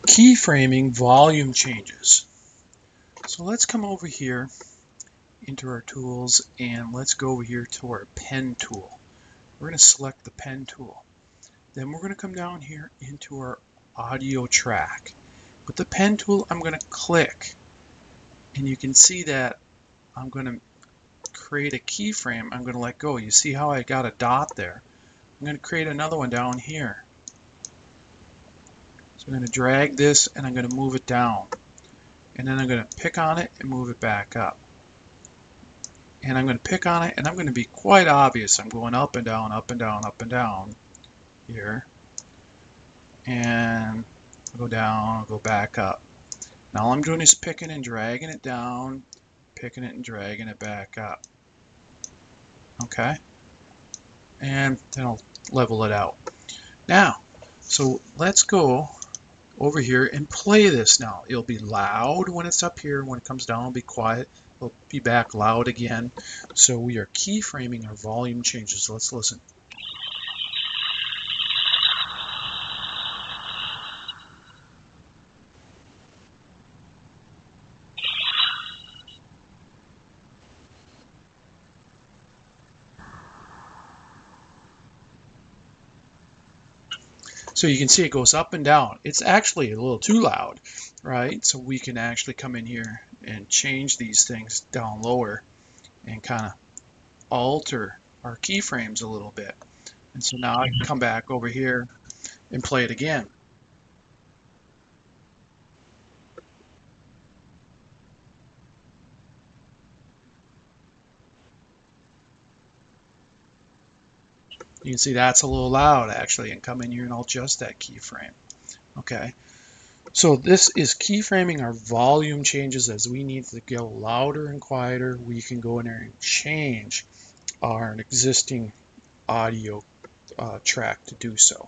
Keyframing volume changes. So let's come over here into our tools and let's go over here to our pen tool. We're going to select the pen tool. Then we're going to come down here into our audio track. With the pen tool, I'm going to click, and you can see that I'm going to create a keyframe. I'm going to let go. You see how I got a dot there? I'm going to create another one down here. So I'm going to drag this and I'm going to move it down. And then I'm going to pick on it and move it back up. And I'm going to pick on it and I'm going to be quite obvious. I'm going up and down, up and down, up and down here. And I'll go down, I'll go back up. Now all I'm doing is picking and dragging it down, picking it and dragging it back up. Okay? And then I'll level it out. Now, so let's go over here and play this now. It'll be loud when it's up here. When it comes down, it'll be quiet. It'll be back loud again. So we are keyframing our volume changes. So let's listen. So you can see it goes up and down. It's actually a little too loud, right? So we can actually come in here and change these things down lower and kind of alter our keyframes a little bit. And so now I can come back over here and play it again. You can see that's a little loud actually, and come in here and I'll adjust that keyframe. Okay, so this is keyframing our volume changes. As we need to go louder and quieter, we can go in there and change our existing audio track to do so.